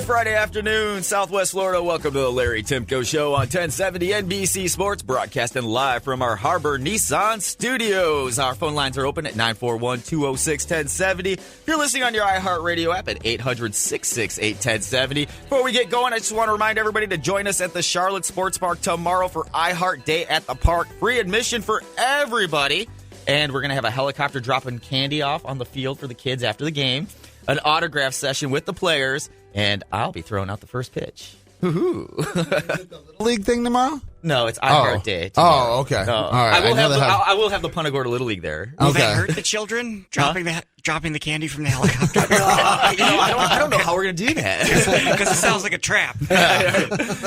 Good Friday afternoon, Southwest Florida. Welcome to the Larry Timko Show on 1070 NBC Sports, broadcasting live from our Harbor Nissan studios. Our phone lines are open at 941-206-1070. If you're listening on your iHeartRadio app at 800-668-1070. Before we get going, I just want to remind everybody to join us at the Charlotte Sports Park tomorrow for iHeart Day at the Park. Free admission for everybody. And we're going to have a helicopter dropping candy off on the field for the kids after the game, an autograph session with the players, and I'll be throwing out the first pitch. Woohoo! The Little League thing tomorrow? No, it's iHeart Day tomorrow. Oh, okay. No. All right. I will have the Punta Gorda Little League there. Will that hurt the children? Dropping the candy from the helicopter? I don't know how we're going to do that. Because it sounds like a trap.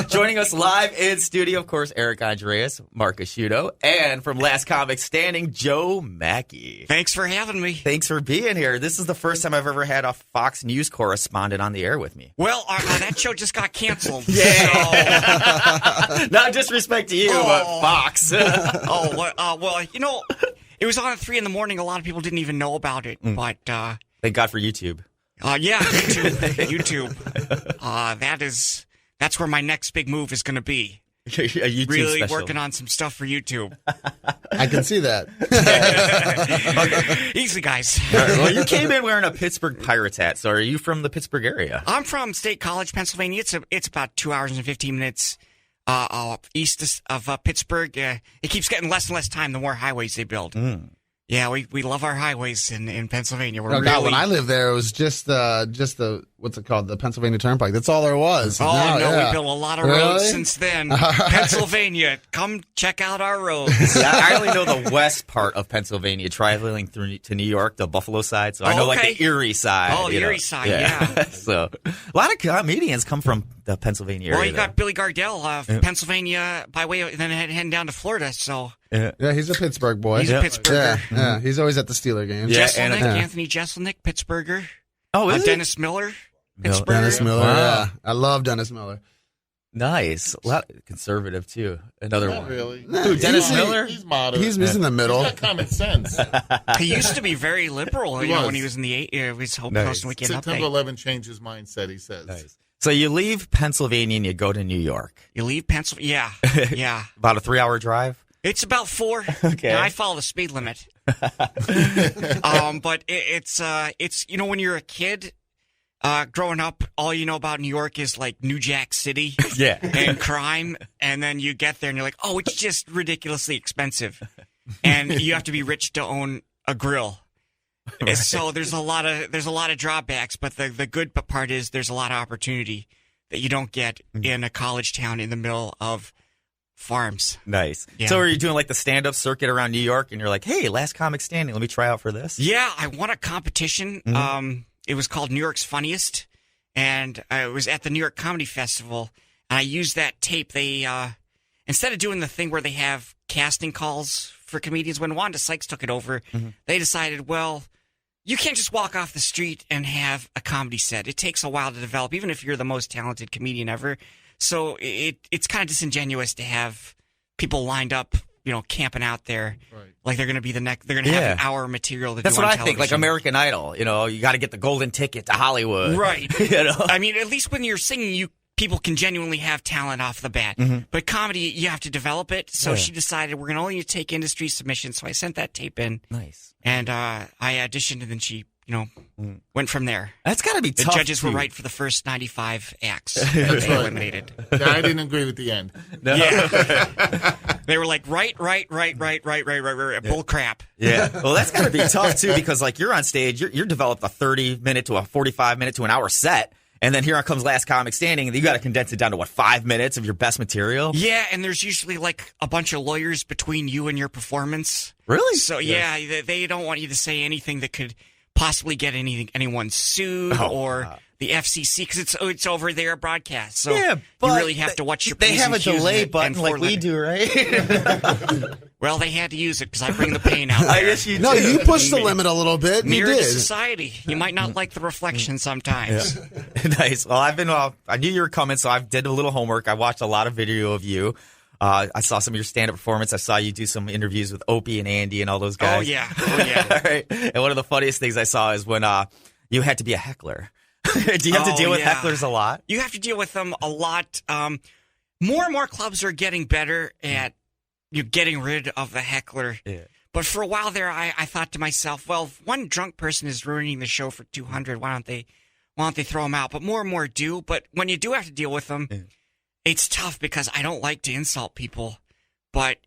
Joining us live in studio, of course, Eric Andreas, Mark Asciutto, and from Last Comic Standing, Joe Machi. Thanks for having me. Thanks for being here. This is the first time I've ever had a Fox News correspondent on the air with me. Well, that show just got canceled. Yeah. Not disrespect to you, but Fox. Well, it was on at 3 a.m. A lot of people didn't even know about it, but thank God for YouTube. Yeah, YouTube. That's where my next big move is going to be. A YouTube really special. working on some stuff for YouTube. I can see that. Easy, guys. Right, well, you came in wearing a Pittsburgh Pirates hat, so are you from the Pittsburgh area? I'm from State College, Pennsylvania. It's about 2 hours and 15 minutes east of Pittsburgh. It keeps getting less and less time the more highways they build. Yeah, we love our highways in Pennsylvania. When I lived there, it was just the what's it called, the Pennsylvania Turnpike. That's all there was. We built a lot of roads since then. Pennsylvania, come check out our roads. Yeah, I only know the west part of Pennsylvania, traveling through to New York, the Buffalo side. So I know like the Erie side. Oh, the Erie side, yeah. So a lot of comedians come from the Pennsylvania area. Well, you got Billy Gardell, Pennsylvania, by way of then heading down to Florida. So yeah, he's a Pittsburgh boy. He's a Pittsburgher. Yeah, he's always at the Steeler games. Yeah, Anthony Jeselnik, Pittsburgher. Oh, is Dennis Miller, Pittsburgher. Dennis Miller, yeah. I love Dennis Miller. Nice. A lot conservative, too. Another Not one. really. Who, Dennis Miller? He's moderate. He's in the middle. He's got common sense. He used to be very liberal, when he was in the Coast and Weekend September Update. 11 changed his mindset, he says. Nice. So you leave Pennsylvania and you go to New York. You leave Pennsylvania? Yeah. About a 3-hour drive? It's about 4. Okay. I follow the speed limit. But it's when you're a kid, growing up, all you know about New York is like New Jack City and crime. And then you get there and you're like, oh, it's just ridiculously expensive. And you have to be rich to own a grill. Right. So there's a lot of drawbacks, but the good part is there's a lot of opportunity that you don't get in a college town in the middle of farms. Nice. Yeah. So are you doing like the stand-up circuit around New York and you're like, hey, Last Comic Standing, let me try out for this? Yeah, I won a competition. It was called New York's Funniest, and it was at the New York Comedy Festival, and I used that tape. They instead of doing the thing where they have casting calls for comedians, when Wanda Sykes took it over, they decided, well, you can't just walk off the street and have a comedy set. It takes a while to develop, even if you're the most talented comedian ever. So it's kind of disingenuous to have people lined up, camping out there, like they're going to be they're going to have an hour material to do on television. That's what I think, like American Idol. You got to get the golden ticket to Hollywood. Right. I mean, at least when you're singing, people can genuinely have talent off the bat. But comedy, you have to develop it. So she decided we're going to only take industry submissions. So I sent that tape in. Nice. And I auditioned, and then she, went from there. That's got to be tough. The judges were right for the first 95 acts that they eliminated. Yeah, I didn't agree with the end. No. Yeah. They were like, right, bull crap. Yeah. Well, that's got to be tough, too, because, like, you're on stage, you're developed a 30-minute to a 45-minute to an hour set, and then here comes Last Comic Standing, and you got to condense it down to, 5 minutes of your best material? Yeah, and there's usually, like, a bunch of lawyers between you and your performance. Really? So, yeah, they don't want you to say anything that could possibly get anyone sued or the FCC, because it's over their broadcast. So you really have to watch your P's They have and a Q's delay and button like we do, right? Well, they had to use it because I bring the pain out there. I guess you do. No, you pushed the limit a little bit. Mirror You to did. society. You might not like the reflection sometimes. Yeah. Nice. Well, I knew you were coming, so I did a little homework. I watched a lot of video of you. I saw some of your stand-up performance. I saw you do some interviews with Opie and Andy and all those guys. Oh, yeah. All right. And one of the funniest things I saw is when you had to be a heckler. Do you have to deal with hecklers a lot? You have to deal with them a lot. More and more clubs are getting better at getting rid of the heckler. Yeah. But for a while there, I thought to myself, well, if one drunk person is ruining the show for 200, why don't they throw them out? But more and more do. But when you do have to deal with them, it's tough because I don't like to insult people. But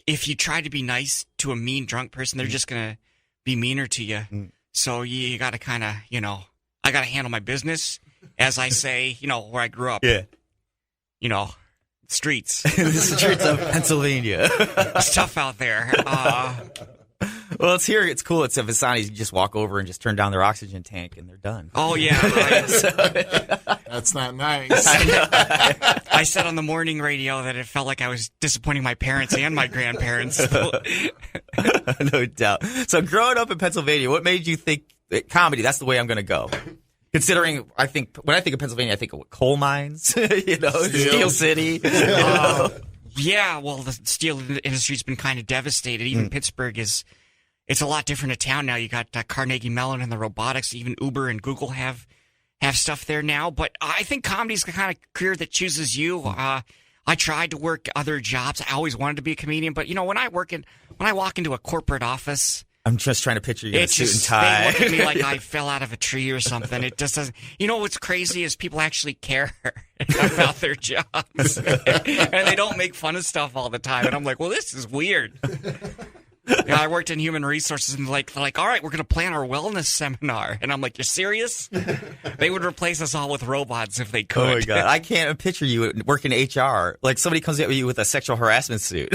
if you try to be nice to a mean drunk person, they're just going to be meaner to you. So you got to kind of, I got to handle my business, as I say, where I grew up. Yeah. Streets. The streets of Pennsylvania. It's tough out there. Well, it's here. It's cool. It's at Visani's. You just walk over and just turn down their oxygen tank, and they're done. Oh, yeah. Right. That's not nice. I said on the morning radio that it felt like I was disappointing my parents and my grandparents. No doubt. So growing up in Pennsylvania, what made you think comedy, that's the way I'm going to go? Considering, when I think of Pennsylvania, I think of coal mines, Steel City. Yeah, well, the steel industry's been kind of devastated. Even Pittsburgh it's a lot different a town now. You got Carnegie Mellon and the robotics. Even Uber and Google have stuff there now. But I think comedy's the kind of career that chooses you. I tried to work other jobs. I always wanted to be a comedian. But, when I walk into a corporate office, I'm just trying to picture you in a suit and tie. They look at me like I fell out of a tree or something. It just doesn't. What's crazy is people actually care about their jobs, and they don't make fun of stuff all the time. And I'm like, well, this is weird. I worked in human resources, and they're like, all right, we're going to plan our wellness seminar. And I'm like, you're serious? They would replace us all with robots if they could. Oh my God, I can't picture you working HR. Like somebody comes at you with a sexual harassment suit.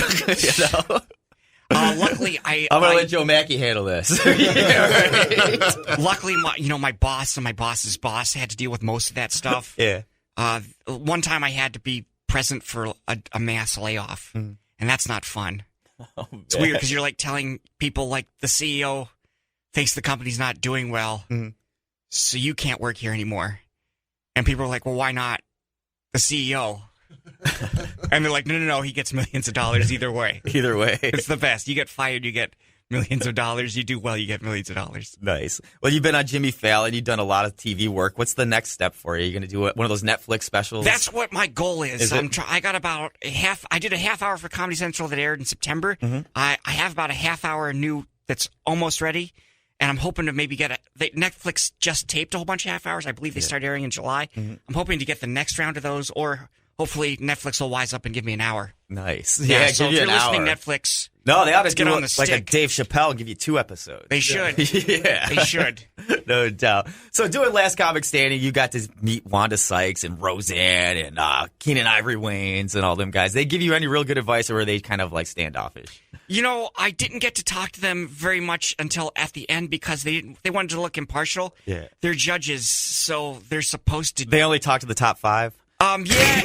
Luckily, I'm going to let Joe Machi handle this. Yeah, right. Luckily, my boss and my boss's boss had to deal with most of that stuff. Yeah. One time I had to be present for a mass layoff, and that's not fun. Oh, it's weird because you're like telling people like the CEO thinks the company's not doing well, so you can't work here anymore. And people are like, well, why not the CEO? And they're like, no, he gets millions of dollars either way. Either way. It's the best. You get fired, you get millions of dollars. You do well, you get millions of dollars. Nice. Well, you've been on Jimmy Fallon. You've done a lot of TV work. What's the next step for you? Are you going to do one of those Netflix specials? That's what my goal is. I got about I did a half hour for Comedy Central that aired in September. I have about a half hour new that's almost ready. And I'm hoping to maybe get Netflix just taped a whole bunch of half hours. I believe they start airing in July. I'm hoping to get the next round of those, or hopefully Netflix will wise up and give me an hour. Nice. Yeah, so give if you you're an listening, hour. Netflix, No, they ought to get do on the like a stick. Dave Chappelle, give you 2 episodes. They should. Yeah. They should. No doubt. So doing Last Comic Standing, you got to meet Wanda Sykes and Roseanne and Keenan Ivory Wayans and all them guys. They give you any real good advice, or are they kind of like standoffish? I didn't get to talk to them very much until at the end because they wanted to look impartial. Yeah. They're judges, so they're supposed to. They only talk to the top 5? Yeah,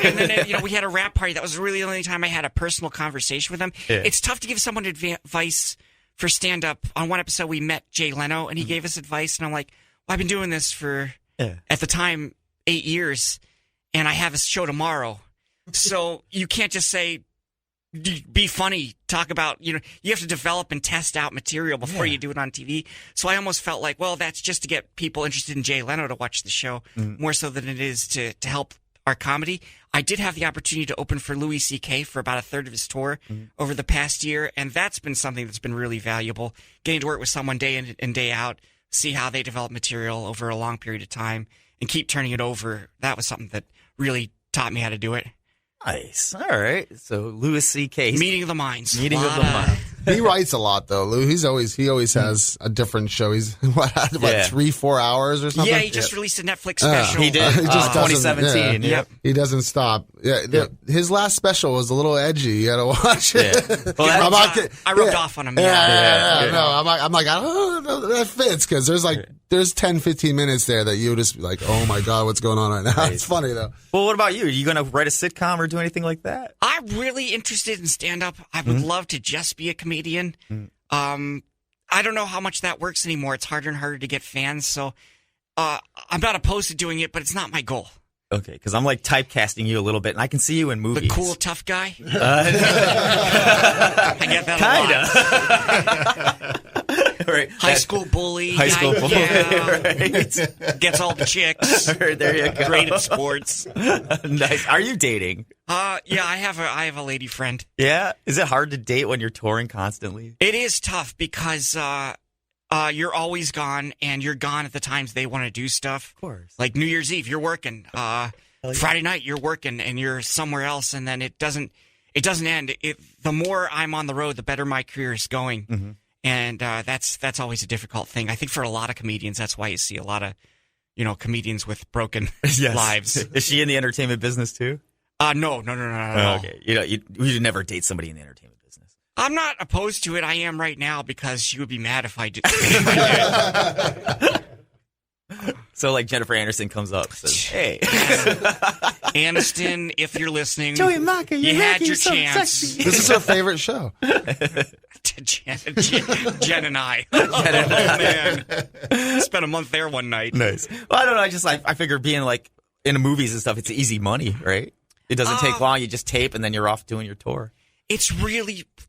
and then we had a rap party. That was really the only time I had a personal conversation with them. Yeah. It's tough to give someone advice for stand-up. On one episode, we met Jay Leno, and he gave us advice, and I'm like, well, I've been doing this for, at the time, 8 years, and I have a show tomorrow. So you can't just say, be funny, talk about, you have to develop and test out material before you do it on TV. So I almost felt like, well, that's just to get people interested in Jay Leno to watch the show, more so than it is to help our comedy. I did have the opportunity to open for Louis C.K. for about a third of his tour over the past year, and that's been something that's been really valuable. Getting to work with someone day in and day out, see how they develop material over a long period of time, and keep turning it over. That was something that really taught me how to do it. Nice. All right. So Louis C.K. Meeting of the Minds. Meeting of the Minds. He writes a lot though, Lou. He always has a different show. He's what 3-4 hours or something. Yeah, he just released a Netflix special. He did. He just 2017. Yep. He doesn't stop. Yeah, his last special was a little edgy. You got to watch it. Yeah. Well, I rubbed off on him. No, I'm like, oh, that fits because there's 10-15 minutes there that you just be like, oh my God, what's going on right now? It's funny though. Well, what about you? Are you going to write a sitcom or do anything like that? I'm really interested in stand-up. I would love to just be a comedian. I don't know how much that works anymore. It's harder and harder to get fans. So I'm not opposed to doing it, but it's not my goal. Okay, because I'm like typecasting you a little bit, and I can see you in movies. The cool, tough guy? I get that a lot. Right. high school bully. High school bully, right. Gets all the chicks. There you go. Great at sports. Nice. Are you dating? Yeah, I have a lady friend. Yeah? Is it hard to date when you're touring constantly? It is tough because you're always gone, and you're gone at the times they want to do stuff. Of course. Like New Year's Eve, you're working. Friday night, you're working, and you're somewhere else, and then it doesn't end. The more I'm on the road, the better my career is going. Mm-hmm. And that's always a difficult thing. I think for a lot of comedians, that's why you see a lot of, comedians with broken lives. Is she in the entertainment business too? No. Okay. You never date somebody in the entertainment business. I'm not opposed to it. I am right now because she would be mad if I did. So like Jennifer Aniston comes up and says, "Hey, Aniston, if you're listening, Joey Machi, you had your chance." Sexy. This is her favorite show. Jen and I. Oh, man. Spent a month there one night. Nice. Well, I don't know. I figure being like in movies and stuff, it's easy money, right? It doesn't take long. You just tape and then you're off doing your tour.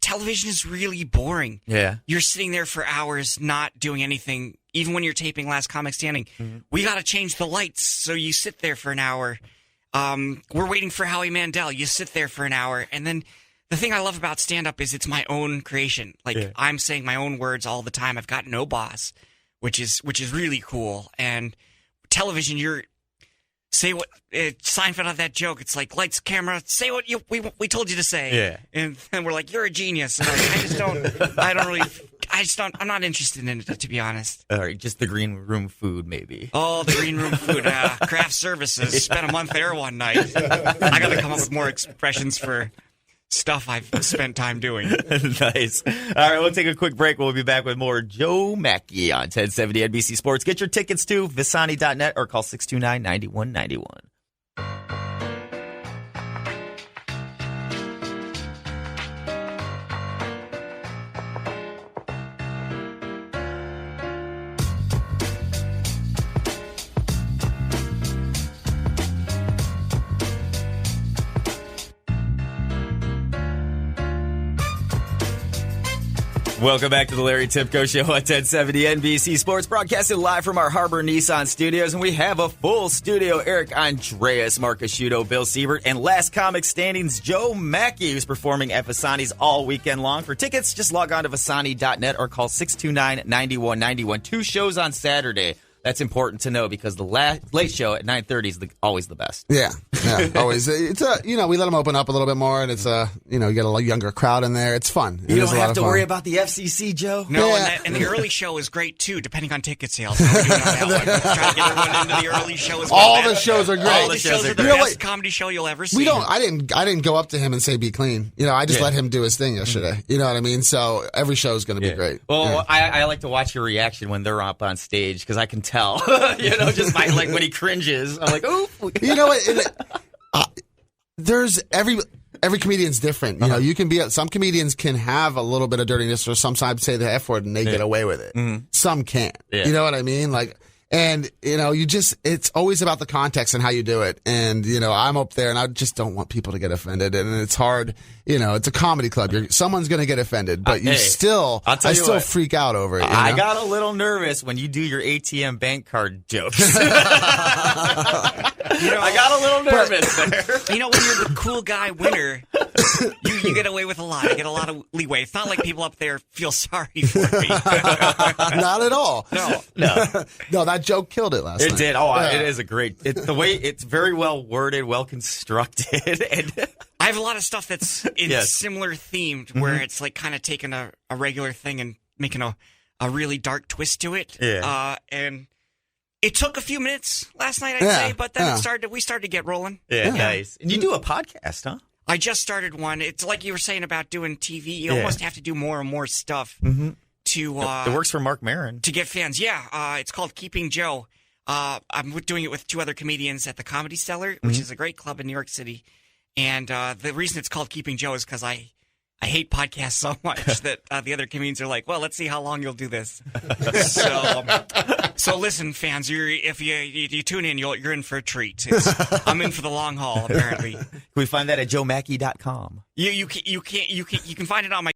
Television is really boring. Yeah. You're sitting there for hours not doing anything. Even when you're taping Last Comic Standing, we got to change the lights. So you sit there for an hour. We're waiting for Howie Mandel. You sit there for an hour. And then the thing I love about stand-up is it's my own creation. I'm saying my own words all the time. I've got no boss, which is really cool. And television, say what Seinfeld had that joke. It's like lights, camera, say what we told you to say. Yeah. And we're like, you're a genius. And I'm not interested in it, to be honest. All right, just the green room food, maybe. Oh, the green room food, craft services. Spent a month there one night. I got to come up with more expressions for stuff I've spent time doing. Nice. All right, we'll take a quick break. We'll be back with more Joe Machi on 1070 NBC Sports. Get your tickets to Visani.net or call 629-9191. Welcome back to the Larry Timko Show on 1070 NBC Sports, broadcasted live from our Harbor Nissan studios. And we have a full studio. Eric Andreas, Marcus Schuto, Bill Siebert, and Last Comic Standing's Joe Machi, who's performing at Visani's all weekend long. For tickets, just log on to Visani.net or call 629-9191. 2 shows on Saturday. That's important to know because the late show at 9:30 is always the best. Yeah, always. It's we let them open up a little bit more, and it's you get a younger crowd in there. It's fun. You don't have to worry about the FCC, Joe. No, yeah. and the early show is great too, depending on ticket sales. How we're doing on that one. Trying to get everyone into the early show as well. All the shows are great. All the shows are the best comedy show you'll ever see. I didn't go up to him and say be clean. I just let him do his thing yesterday. You know what I mean? So every show is going to be great. Well, I like to watch your reaction when they're up on stage because I can tell. Just by when he cringes, I'm like, "Ooh." You know what? There's every comedian's different. You can be some comedians can have a little bit of dirtiness, or sometimes say the F word and they get away with it. Mm-hmm. Some can't. Yeah. You know what I mean? It's always about the context and how you do it. And, I'm up there and I just don't want people to get offended. And it's hard, it's a comedy club. Someone's going to get offended, but I still freak out over it. I got a little nervous when you do your ATM bank card jokes. I got a little nervous there. When you're the cool guy winner, you get away with a lot. You get a lot of leeway. It's not like people up there feel sorry for me. Not at all. No. No, that joke killed it last night. It did. Oh, yeah. It is a great. The way it's very well worded, well constructed, and I have a lot of stuff that's similar themed, where it's like kind of taking a regular thing and making a really dark twist to it. Yeah. And it took a few minutes last night, I'd say, but then we started to get rolling. Yeah, nice. And you do a podcast, huh? I just started one. It's like you were saying about doing TV. You almost have to do more and more stuff. To it works for Mark Maron to get fans. Yeah, it's called Keeping Joe. I'm doing it with 2 other comedians at the Comedy Cellar, which is a great club in New York City. And the reason it's called Keeping Joe is because I hate podcasts so much that the other comedians are like, well, let's see how long you'll do this. So listen, fans, if you tune in, you're in for a treat. I'm in for the long haul, apparently. Can we find that at joemachi.com? You can find it on my